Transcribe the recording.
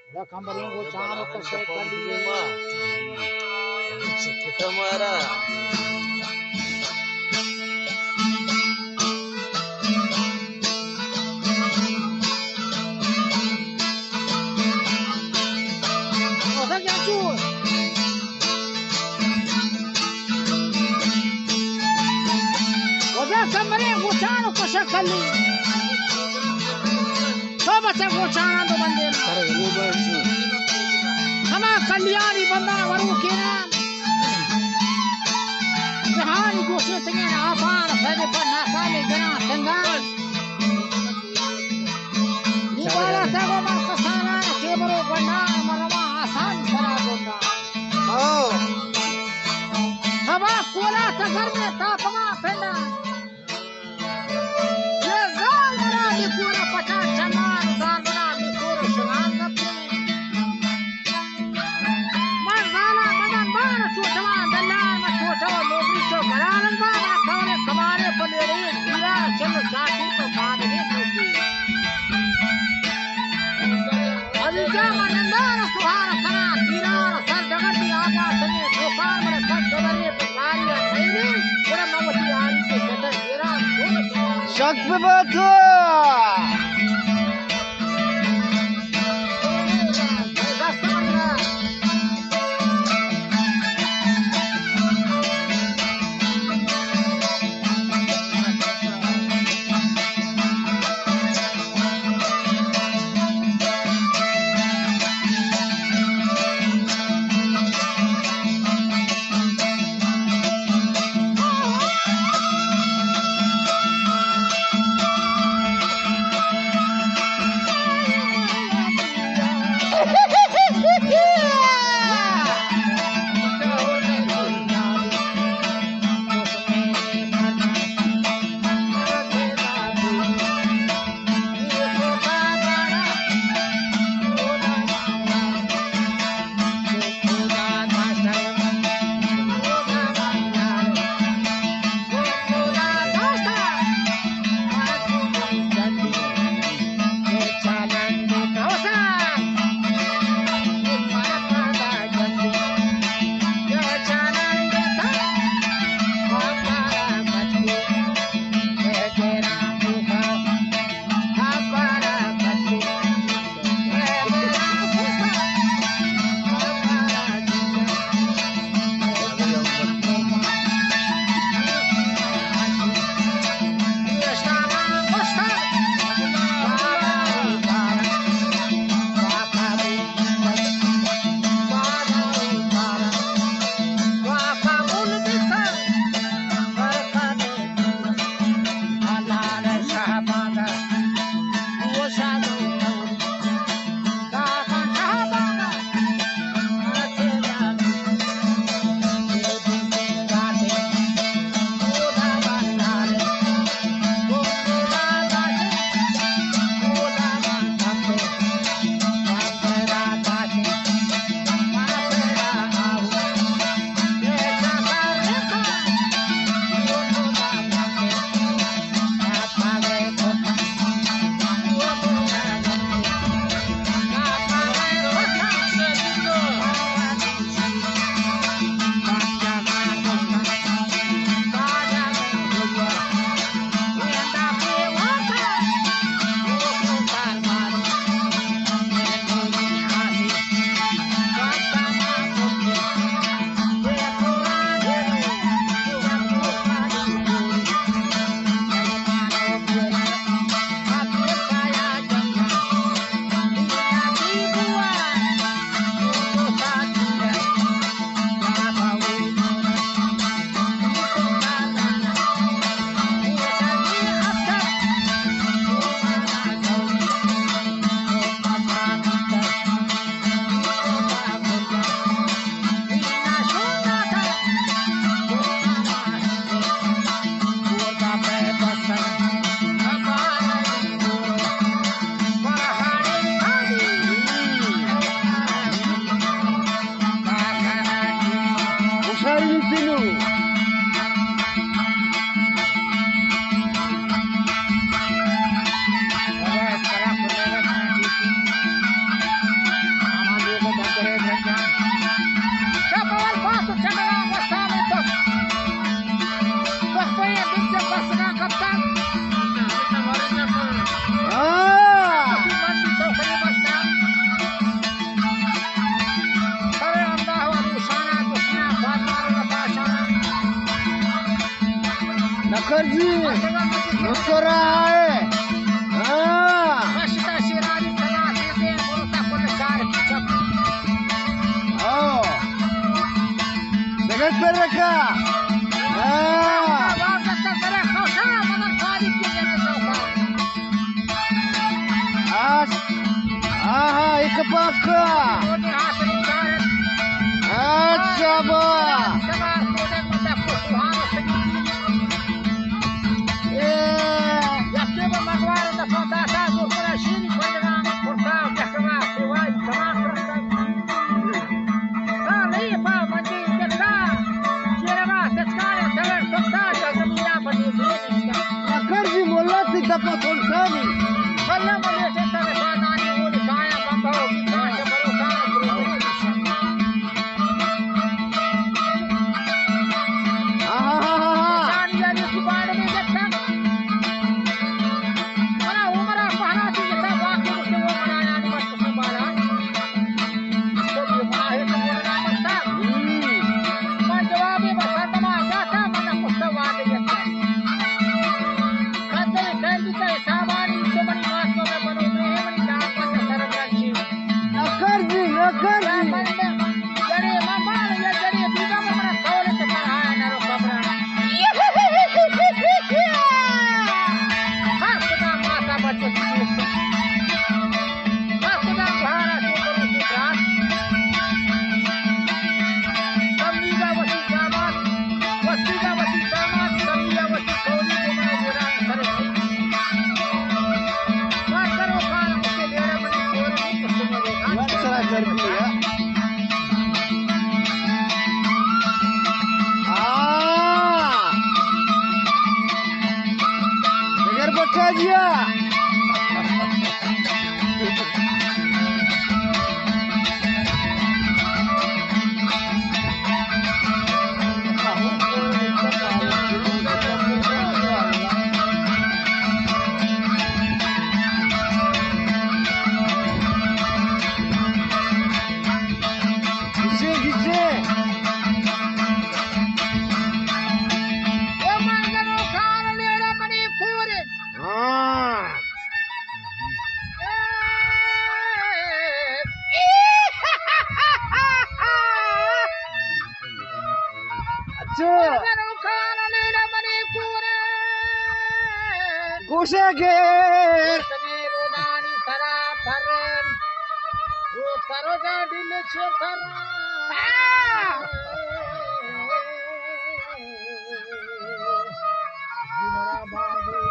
Kambari ngo chano kase kaliye Tamara osa jachu osa kambari ngo chano kase kaliye soba se ngo chano do bande hama Kalyani बंदा वरु केना जहानी गोसे तने आपार फदे पर नाकाले जना तंगाल निवाला तगो मा कसाना केबरो बन्ना मरमा आसान करा दोंदा ओ हवा कोला तगर में तापमा पेंडा ये जाल बना नि पूरा पचा चमान जाल बना नि पूरा शगान कपे शक पे बात हो जी मुस्कुरा है हाँ मस्ता शिरारी सदा सीधे बोलता कुल चार की चप आओ जगत पर रखा हाँ वापस करे खौसा मगर सारी चीजें ने चौका आज हाँ एक पक्का मोदी हाथ निकाल अच्छा बा सदा सोने मत को सुहाना सकी यके में मगवार द सोता था जो पूरा शीन खोलना फुरता जकवा सेवाई तमाम करता हां नहीं पा मंदी जत्ता शेरवा सचकारे सगर सत्ता जमीना बनी देनिका अकर जी मोल्ला ती दपा थोड़ी बल्ला मले से तब सादानी हो काया बंधो की काश भरोसा गुरु कुशगे रोदानी सरा फरन वो सरोजा दिल छेतर जीवरा बा